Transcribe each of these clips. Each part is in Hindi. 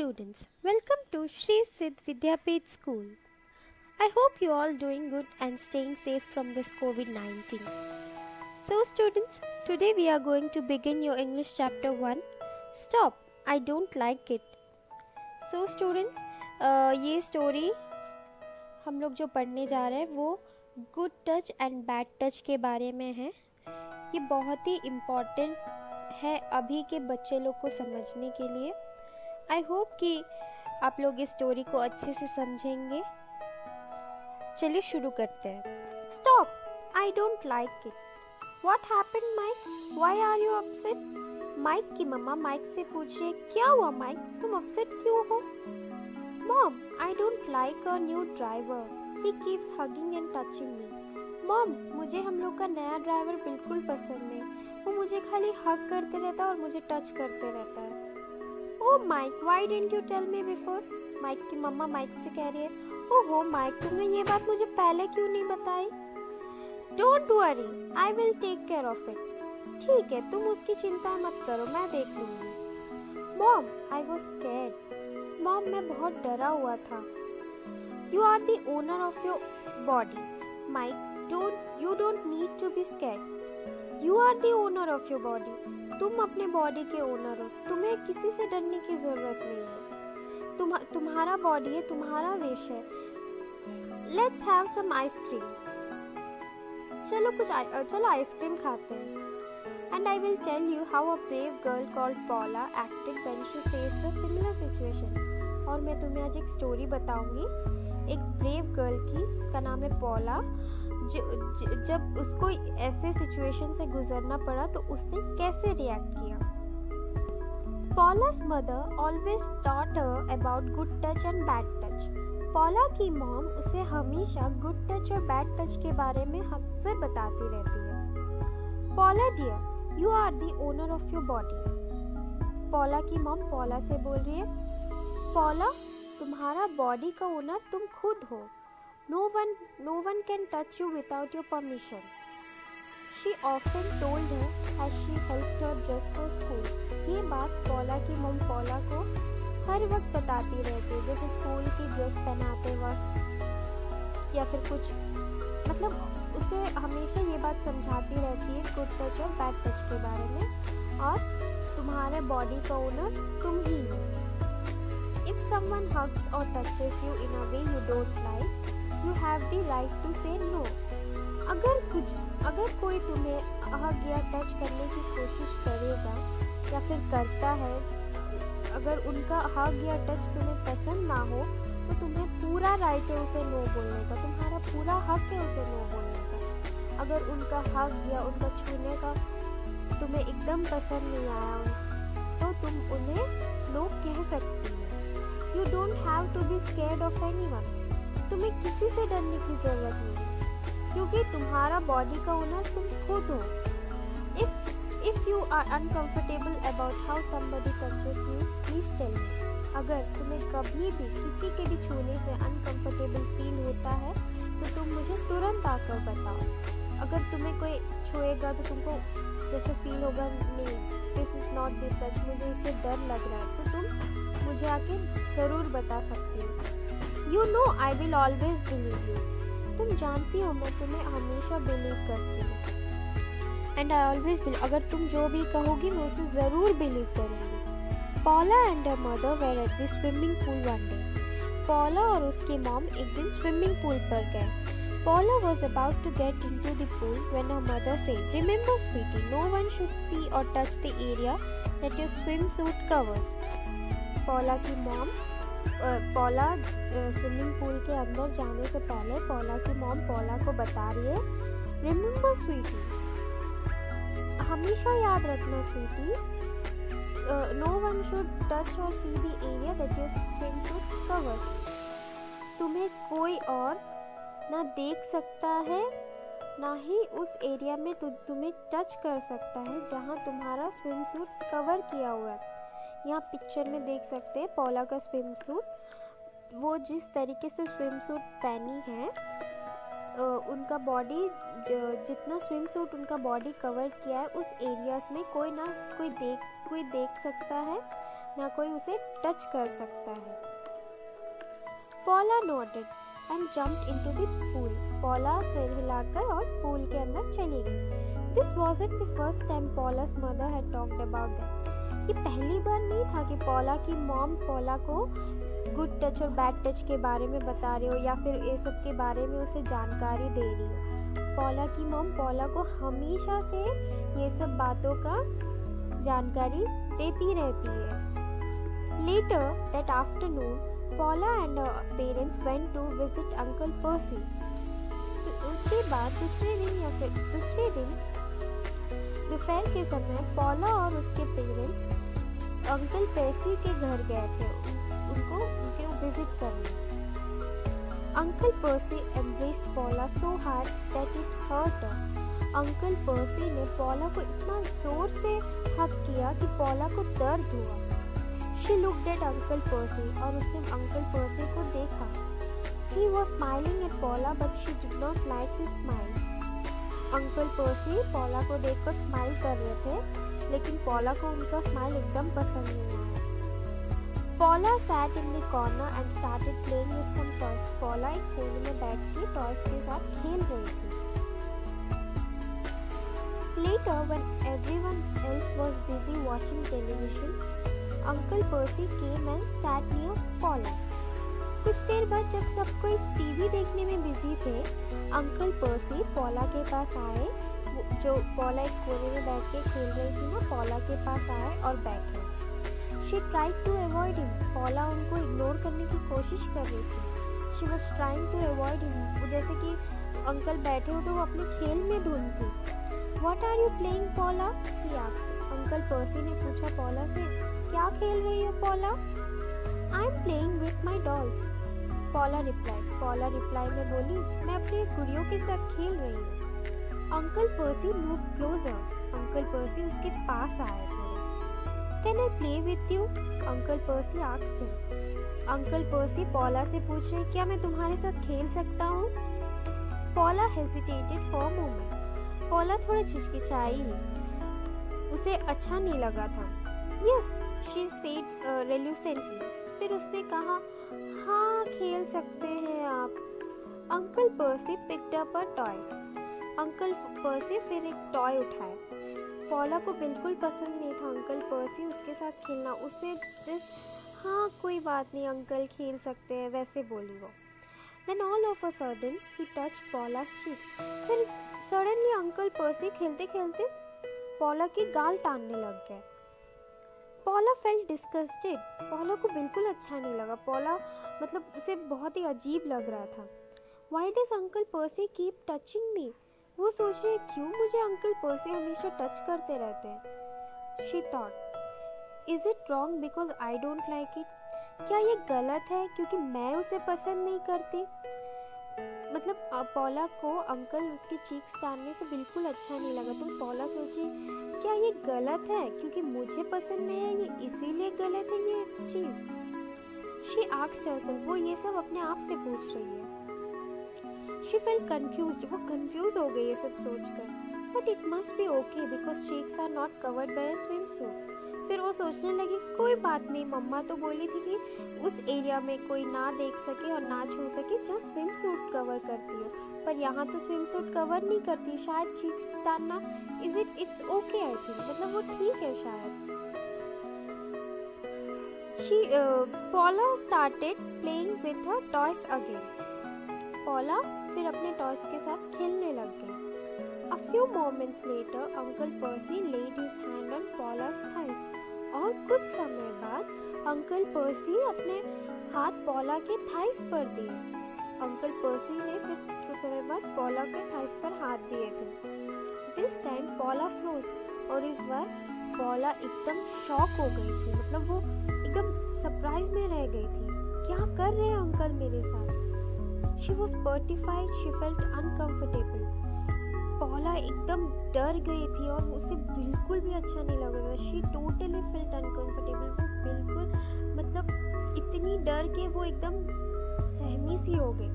students, welcome to Shri Siddh Vidyapith School. I hope you all doing good and staying safe from this COVID-19. So students, today we are going to begin your English chapter 1. Stop, I don't like it. So students, ये स्टोरी हम लोग जो पढ़ने जा रहे हैं वो good touch and bad touch के बारे में है। ये बहुत ही इम्पॉर्टेंट है अभी के बच्चे लोग को समझने के लिए। आई होप कि आप लोग इस स्टोरी को अच्छे से समझेंगे। चलिए शुरू करते हैं। Stop, I don't like it. What happened Mike, why are you upset? Mike की मम्मा माइक से पूछ रही है, क्या हुआ माइक, तुम अपसेट क्यों हो? Mom, I don't like a new driver, he keeps hugging and touching me. Mom, मुझे हम लोग का नया ड्राइवर बिल्कुल पसंद नहीं, वो मुझे खाली हग करते रहता है और मुझे टच करते रहता है। Oh Mike, why didn't you tell me before? Mike की मम्मा माइक से कह रही है, ओहो माइक, तुमने ये बात मुझे पहले क्यों नहीं बताई? Don't worry, I will take care of it. ठीक है, तुम उसकी चिंता मत करो, मैं देख लूंगी। Mom, I was scared. Mom, मैं बहुत डरा हुआ था। You are the owner of your body. Mike, you don't need to be scared. You are the owner of your body. तुम अपने बॉडी के ओनर हो, तुम्हें किसी से डरने की जरूरत नहीं है। तुम्हारा बॉडी है, तुम्हारा विश है। Let's have some ice cream. चलो आइसक्रीम खाते हैं। And I will tell you how a brave girl called Paula acted when she faced a similar situation. और मैं तुम्हें आज एक स्टोरी बताऊंगी एक ब्रेव गर्ल की, उसका नाम है पॉला। जब उसको ऐसे सिचुएशन से गुजरना पड़ा तो उसने कैसे रिएक्ट किया। पॉला's mother always taught her about good touch and bad touch. पॉला की मॉम उसे हमेशा गुड टच और बैड टच के बारे में हमसे बताती रहती है। Paula dear, you are the owner of your body. Paula की मॉम पॉला से बोल रही है, पॉला, तुम्हारा बॉडी का ओनर तुम खुद हो। No one can touch you without your permission. She often told her as she helped her dress for school. ये बात पॉला की मम पॉला को हर वक्त बताती रहती है, जैसे स्कूल की ड्रेस पहनाते वक्त या फिर कुछ, मतलब उसे हमेशा ये बात समझाती रहती है गुड टच और बैड टच के बारे में। और तुम्हारे बॉडी का ओनर तुम ही हो। If someone hugs or touches you in a way you don't like, you have the right to say no. अगर कोई तुम्हें हग या टच करने की कोशिश करेगा या फिर करता है, अगर उनका हग या टच तुम्हें पसंद ना हो तो तुम्हें पूरा राइट है उसे नो बोलने का, तुम्हारा पूरा हक है उसे नो बोलने का। अगर उनका हग या उनका छूने का तुम्हें एकदम पसंद नहीं आया तो तुम उन्हें नो कह सकती हो। You don't have to be scared of anyone. तुम्हें किसी से डरने की जरूरत नहीं है, क्योंकि तुम्हारा बॉडी का ओनर तुम खुद हो। If you are uncomfortable about how somebody touches you, please tell me. अगर तुम्हें कभी भी किसी के भी छूने से अनकंफर्टेबल फील होता है तो तुम मुझे तुरंत आकर बताओ। अगर तुम्हें कोई छुएगा तो तुमको जैसे फील होगा, नहीं this is not this touch, मुझे इससे डर लग रहा है, तो तुम मुझे आके ज़रूर बता सकती हो। You know I will always believe you. तुम जानती हो मैं तुम्हें हमेशा बिलीव करती हूँ। एंड आई ऑलवेज बिलीव, अगर तुम जो भी कहोगी मैं उसे ज़रूर बिलीव करूँगी। Paula and her mother were at the swimming pool one day. Paula और उसकी मॉम एक दिन स्विमिंग पूल पर गए। Paula was about to get into the pool when her mother said, "Remember, sweetie, no one should see or touch the area that your swimsuit covers." Paula की मॉम पॉला स्विमिंग पूल के अंदर जाने से पहले पॉला की मॉम पॉला को बता रही है, "Remember, sweetie, हमेशा याद रखना Sweety, no one should touch or see the area that your swimsuit covers." तुम्हें कोई और ना देख सकता है ना ही उस एरिया में तुम्हें टच कर सकता है जहाँ तुम्हारा स्विम सूट कवर किया हुआ है। यहाँ पिक्चर में देख सकते हैं पॉला का स्विम सूट। वो जिस तरीके से स्विम सूट पहनी है, उनका बॉडी जितना स्विम सूट उनका बॉडी कवर किया है उस एरियाज में कोई देख सकता है ना कोई उसे टच कर सकता है। पॉला noted and jumped into the pool. पॉला सिर हिलाकर और पूल के अंदर चली गई। This wasn't the first time Paula's mother had talked about that. ये पहली बार नहीं था कि पॉला की मॉम पॉला को गुड टच और बैड टच के बारे में बता रही हो या फिर ये सब के बारे में उसे जानकारी दे रही हो। पॉला की मॉम पॉला को हमेशा से ये सब बातों का जानकारी देती रहती है। Later that afternoon, Paula and her parents went to visit Uncle Percy. उसके बाद दूसरे दिन दोपहर के समय पॉला और उसके पेरेंट्स अंकल पेसी के घर गए थे उनके विजिट करने। Uncle Percy embraced Paula so hard that it hurt her. Uncle Percy ने पॉला को इतना जोर से हग किया कि पॉला को दर्द हुआ। She looked at Uncle Percy और उसने अंकल पर्सी को देखा। He was smiling at Paula but she did not like his smile. Uncle पर्सी पॉला को देखकर स्माइल कर रहे थे, लेकिन पॉला को उनका स्माइल एकदम पसंद नहीं आया। Paula sat in the corner and started playing with some toys. Paula एक कोने में बैठ के टॉयज के साथ खेल रही थी। Later, when everyone else was busy watching television, Uncle Percy came and sat near Paula. कुछ देर बाद जब सब कोई टीवी देखने में बिजी थे, अंकल पर्सी पॉला के पास आए। जो पॉला एक कोने में बैठ के खेल रही थी ना, पॉला के पास आए और बैठे। She tried to avoid him. पॉला उनको इग्नोर करने की कोशिश कर रही थी। She was trying to avoid him. वो जैसे कि अंकल बैठे हो तो वो अपने खेल में धुन थी। What are you playing, Paula? He asked. Uncle Percy ने पूछा पॉला से, क्या खेल रही हो Paula? I'm playing with my dolls. Paula reply में बोली, मैं अपनी गुड़ियों के साथ खेल रही हूँ। अंकल पर्सी मूव क्लोजर। अंकल पर्सी उसके पास आए थे। Can I play with you? Uncle pursed asked him. Uncle पर्सी पॉला से पूछ रहे, क्या मैं तुम्हारे साथ खेल सकता हूँ? पॉला hesitated for a moment. पॉला थोड़ा झिझकिचाई, उसे अच्छा नहीं लगा था। Yes, she said reluctantly. फिर उसने कहा, हाँ खेल सकते हैं आप। Uncle Percy picked up a toy. Uncle Percy फिर एक टॉय उठाए। पॉला को बिल्कुल पसंद नहीं था अंकल पर्सी उसके साथ खेलना। उसने जस्ट हाँ कोई बात नहीं अंकल खेल सकते हैं वैसे बोली वो। Then all of a sudden he touched Paula's cheeks. फिर सडनली अंकल पर्सी खेलते खेलते पॉला की गाल टानने लग गए। पॉला फेल्ट डिस्गस्टेड। पॉला को बिल्कुल अच्छा नहीं लगा। पॉला मतलब उसे बहुत ही अजीब लग रहा था। Why does Uncle Percy keep touching me? वो सोच रही है क्यों मुझे अंकल पर्सी हमेशा टच करते रहते हैं। She thought, Is it wrong because I don't like it? क्या ये गलत है क्योंकि मैं उसे पसंद नहीं करती? मतलब पॉला को अंकल उसके चीक्स टानने से बिल्कुल अच्छा नहीं लगा। तो पॉला सोची क्या ये गलत है क्योंकि मुझे पसंद नहीं है, ये इसीलिए गलत है ये चीज़। She asked herself, वो ये सब अपने आप से पूछ रही है। She felt confused. वो confused हो गई ये सब सोचकर। But it must be okay because cheeks are not covered by a swimsuit. फिर वो सोचने लगी कोई बात नहीं, मम्मा तो बोली थी कि उस एरिया में कोई ना देख सके और ना छू सके, जस्ट स्विम सूट कवर करती है, पर यहाँ तो स्विम सूट कवर नहीं करती, शायद चीक्स टानना इट्स ओके आई थिंक, मतलब वो ठीक है शायद। Paula started playing with her toys again. Paula फिर अपने टॉयज के साथ खेलने लग गई। A few moments later, Uncle Percy laid his hand on Paula's thighs. और कुछ समय बाद अंकल पर्सी अपने हाथ पॉला के थाइस पर दिए। अंकल पर्सी ने फिर कुछ समय बाद पॉला के थाइस पर हाथ दिए थे। This time Paula froze और इस बार पॉला एकदम शॉक हो गई थी, मतलब वो एकदम सरप्राइज में रह गई थी। क्या कर रहे हैं अंकल मेरे साथ? She was petrified. She felt uncomfortable. पॉला एकदम डर गई थी और उसे बिल्कुल भी अच्छा नहीं लग रहा था। She totally felt uncomfortable. वो बिल्कुल मतलब इतनी डर के वो एकदम सहमी सी हो गई।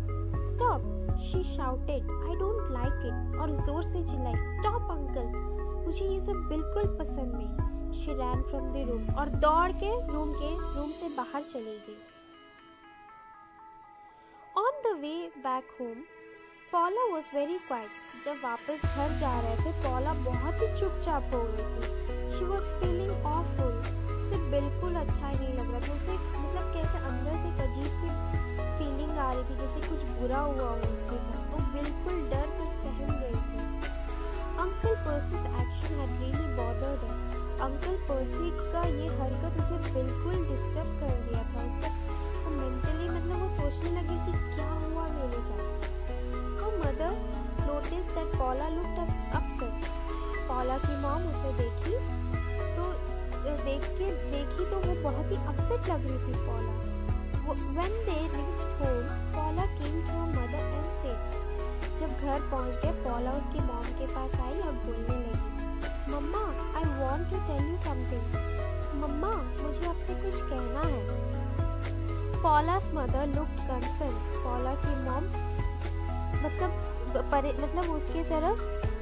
Stop! She shouted. I don't like it. और जोर से चिल्लाई, Stop, uncle! मुझे ये सब बिल्कुल पसंद नहीं। She ran from the room. और दौड़ के रूम से बाहर चली गई. On the way back home, Paula was very quiet. जब वापस घर जा रहे थे, Paula बहुत ही चुपचाप हो गई थी. She was feeling awful. उसे बिल्कुल अच्छा ही नहीं लग रहा था. उसे मतलब कैसे अंदर से एक अजीब सी फीलिंग आ रही थी, जैसे कुछ बुरा हुआ हो उसके साथ. वो बिल्कुल डर कर सहम गई थी. Uncle Percy's action had really bothered her. Uncle Percy का ये हरकत उसे बिल्कुल डिस्टर्ब कर दिया था. उसका मेंटली मतलब वो सोचने लगी कि क्या हुआ मेरे साथ. Her mother noticed that Paula looked upset. Paula की मॉम उसे देखी तो वो बहुत ही अपसेट लग रही थी Paula. When they reached home, Paula came to her mother and said. जब घर पहुंच गए, Paula उसकी मॉम के पास आई और बोलने लगी, मम्मा, I want to tell you something. मम्मा, मुझे आपसे कुछ कहना है. Paula's mother looked concerned. Paula की मॉम मतलब उसकी तरफ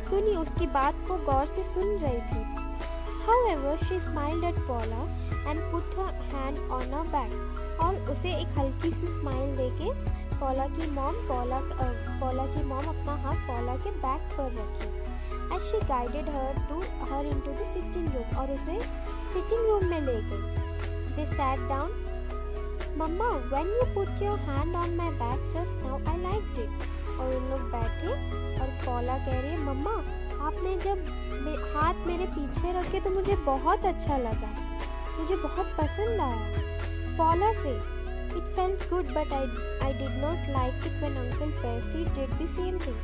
सुनी, उसकी बात को गौर से सुन रही थी. However, she smiled at Paula and put her hand on her back. और उसे एक हल्की सी स्माइल देके Paula की मॉम अपना हाथ Paula के बैक पर रखी. As she guided her into the sitting room और उसे sitting room में ले गई. They sat down. Mama, when you put your hand on my back just now, I liked it. और उन लोग बैठे और Paula कह रही है, मम्मा, आपने जब हाथ मेरे पीछे रखे तो मुझे बहुत अच्छा लगा, मुझे बहुत पसंद आया. Paula said, it felt good, but I did not like it when Uncle Percy did the same thing.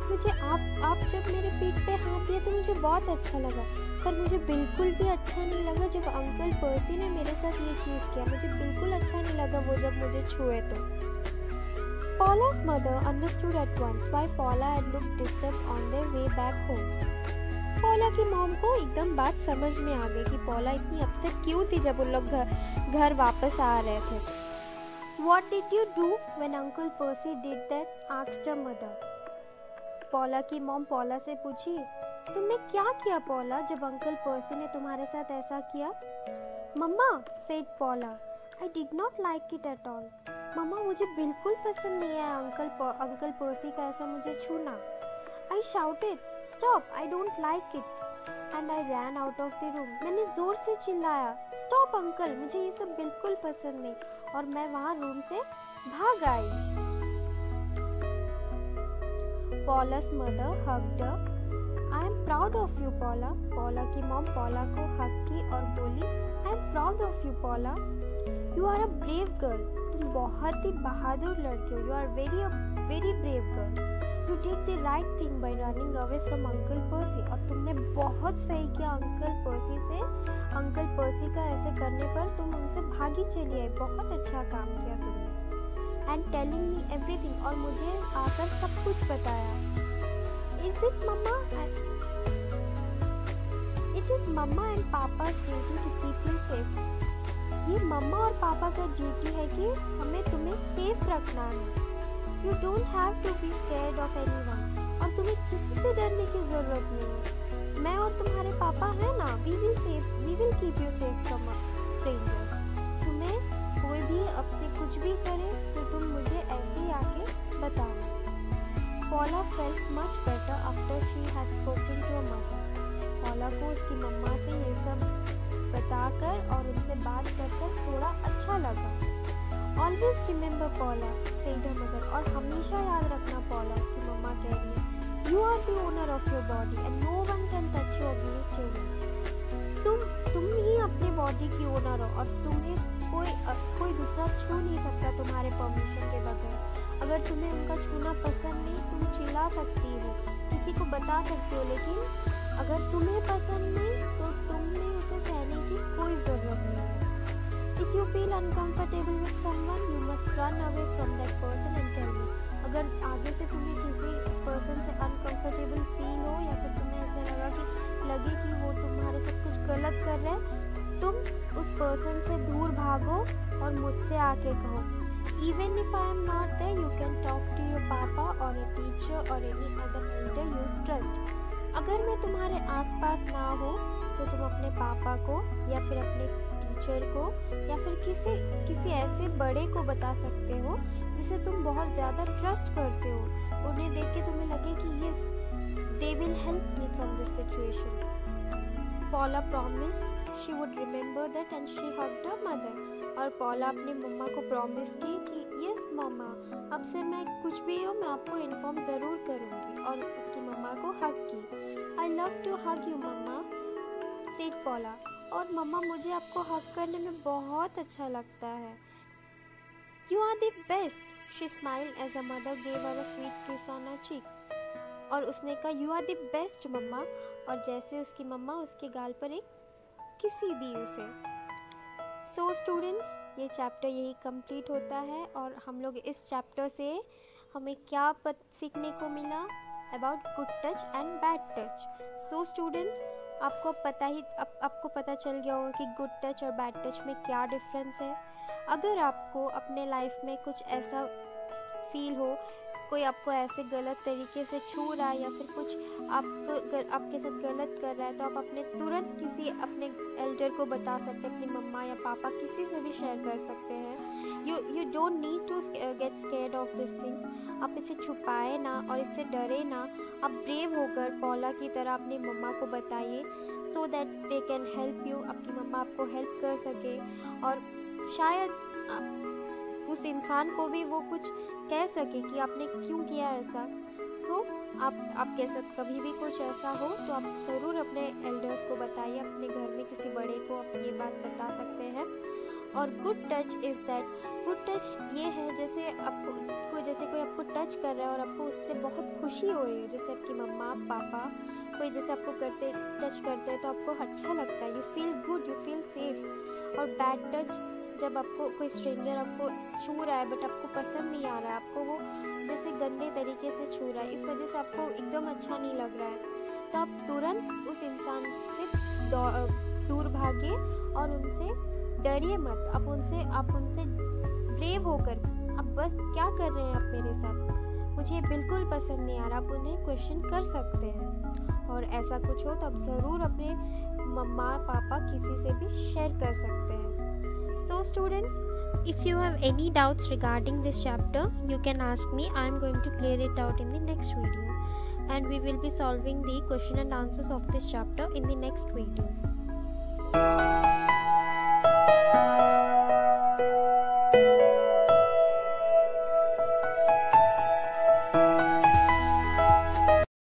मुझे आप जब मेरे पीठ पे हाथ दिया तो मुझे बहुत अच्छा लगा, पर मुझे बिल्कुल भी अच्छा नहीं लगा जब अंकल पर्सी ने मेरे साथ ये चीज़ किया. मुझे बिल्कुल अच्छा नहीं लगा वो जब मुझे छुए तो. Paula's mother understood at once why Paula had looked disturbed on their way back home. Paula की मॉम को एकदम बात समझ में आ गई कि Paula इतनी अपसेट क्यों थी जब उन लोग घर वापस आ रहे थे. What did you do when Uncle Percy did that? asked her mother. Paula की मॉम Paula से पूछी, तुमने क्या किया Paula जब अंकल पर्सी ने तुम्हारे साथ ऐसा किया? मम्मा, said Paula, I did not like it at all. मम्मा, मुझे बिल्कुल पसंद नहीं आया अंकल पर्सी का ऐसा मुझे छूना. I shouted, stop, I don't like it. And I ran out of the room. मैंने जोर से चिल्लाया, stop अंकल, मुझे ये सब बिल्कुल पसंद नहीं. और मैं वहाँ रूम से भाग आई. Paula's mother hugged her. I am proud of you, Paula. Paula की मॉम Paula को हग की और बोली, I am proud of you, Paula. You are a brave girl. तुम बहुत ही बहादुर लड़की हो. You are very brave girl. You did the right thing by running away from Uncle Percy. और तुमने बहुत सही किया अंकल पर्सी का ऐसे करने पर तुम उनसे भागी चली आई. बहुत अच्छा काम किया तुमने. And telling me everything और मुझे आकर सब कुछ बताया. Is it Mama? It is Mama and Papa's duty to keep you safe. ये मम्मा और पापा का ड्यूटी है कि हमें तुम्हें सेफ रखना है. You don't have to be scared of anyone. और तुम्हें किसी से डरने की जरूरत नहीं है. मैं और तुम्हारे पापा हैं ना. We will keep you safe from strangers. तुम्हें कोई भी आपसे कुछ भी करे तो तुम मुझे ऐसे ही आके बताना. Paula felt much better after she had spoken to her mother. Paula को उसकी मम्मा से ये सब बताकर और उनसे बात कर थोड़ा अच्छा लगा. Always remember Paula, said her mother. और हमेशा याद रखना Paula, उसकी मम्मा कह रही है. You are the owner of your body and no one can touch you against your will. तुम ही अपने बॉडी की ओनर हो और तुम्हें कोई दूसरा छू नहीं सकता तुम्हारे परमिशन के बगैर. अगर तुम्हें उनका छूना पसंद नहीं, तुम चिल्ला सकती हो, किसी को बता सकती हो, लेकिन अगर तुम्हें पसंद नहीं तो तुमने उसे सहने की कोई ज़रूरत नहीं है. If you feel uncomfortable with someone, you must run away from that person and tell me. अगर आगे से तुम्हें किसी पर्सन से अनकंफर्टेबल फील हो या फिर तुम्हें ऐसा लगे कि वो तुम्हारे साथ कुछ गलत कर रहे हैं, तुम उस पर्सन से दूर भागो और मुझसे आके कहो. Even if I am not there, you can talk to your papa or a teacher or any other elder you trust. अगर मैं तुम्हारे आसपास ना हो तो तुम अपने पापा को या फिर अपने टीचर को या फिर किसी ऐसे बड़े को बता सकते हो जिसे तुम बहुत ज़्यादा ट्रस्ट करते हो। उन्हें देख के तुम्हें लगे कि yes, they will help me from this situation. पॉला promised she would remember that and she hugged her mother. और पॉला अपनी मम्मा को प्रॉमिस की कि यस मम्मा, अब से मैं कुछ भी हो मैं आपको इन्फॉर्म ज़रूर करूँगी, और उसकी मम्मा को हग की। I love to hug you mama, said Paula. और मम्मा, मुझे आपको हग करने में बहुत अच्छा लगता है। You are the best, she smiled as a mother gave her a sweet kiss on her cheek. और उसने कहा you are the best mama, और जैसे उसकी मम्मा उसके गाल पर एक किसी दी उसे। सो स्टूडेंट्स, ये चैप्टर यही कंप्लीट होता है, और हम लोग इस चैप्टर से हमें क्या सीखने को मिला about good touch and bad touch. So students, आपको पता चल गया होगा कि गुड टच और बैड टच में क्या डिफरेंस है। अगर आपको अपने लाइफ में कुछ ऐसा फील हो, कोई आपको ऐसे गलत तरीके से छू रहा है या फिर कुछ आपके साथ गलत कर रहा है, तो आप तुरंत किसी अपने एल्डर को बता सकते हैं, अपनी मम्मा या पापा, किसी से भी शेयर कर सकते हैं। You don't need to get scared of this things. आप इसे छुपाए ना और इससे डरे ना। आप ब्रेव होकर पॉला की तरह अपनी मम्मा को बताइए, so that they can help you. आपकी मम्मा आपको हेल्प कर सके, और शायद उस इंसान को भी वो कुछ कह सके कि आपने क्यों किया ऐसा। सो आपके साथ कभी भी कुछ ऐसा हो तो आप ज़रूर अपने एल्डर्स को बताइए, अपने घर में किसी बड़े को आप ये बात बता सकते हैं। और good touch is that, good touch ये है जैसे कोई आपको टच कर रहा है और आपको उससे बहुत खुशी हो रही है, जैसे आपकी मम्मा पापा कोई जैसे आपको टच करते हैं तो आपको अच्छा लगता है, you feel good, you feel safe. और बैड टच, जब आपको कोई स्ट्रेंजर आपको छू रहा है बट आपको पसंद नहीं आ रहा है, आपको वो जैसे गंदे तरीके से छू रहा है, इस वजह से आपको एकदम अच्छा नहीं लग रहा है, तो आप तुरंत उस इंसान से दूर भागिए और उनसे डरिए मत। आप उनसे ब्रेव होकर, आप बस क्या कर रहे हैं आप मेरे साथ, मुझे बिल्कुल पसंद नहीं आ रहा, आप उन्हें क्वेश्चन कर सकते हैं। और ऐसा कुछ हो तो आप ज़रूर अपने मम्मा पापा किसी से भी शेयर कर सकते हैं। So students, if you have any doubts regarding this chapter, you can ask me. I am going to clear it out in the next video, and we will be solving the question and answers of this chapter in the next video.